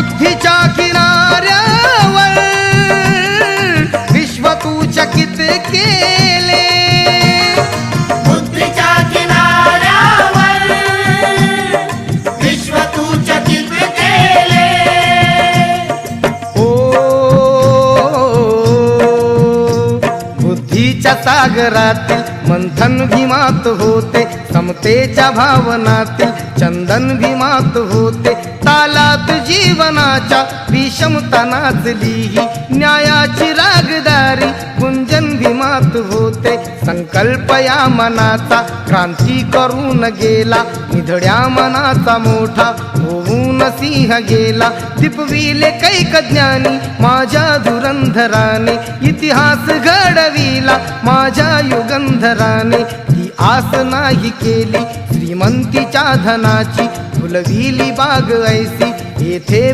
बुद्धीच्या किनाऱ्यावर विश्व तू चकित केले, बुद्धीच्या किनाऱ्यावर विश्व तू चकित केले. ओ बुद्धीच्या सागरातील मंथन भीमात होते, समतेच्या भावनातील चंदन भीमात होते. तालात जीवनाच्या विषमता नाचली, न्यायाची रागदारी गुंजन भीमात होते. संकल्प या मनाचा क्रांती करून गेला, निधड्या मनाचा मोठा होऊन सिंह गेला. दिपविले कैक ज्ञानी माझ्या धुरंधराने, इतिहास घडविला माझ्या युगंधराने. ती आस नाही केली श्रीमंतीच्या धनाची, फुलविली बाग ऐसी येथे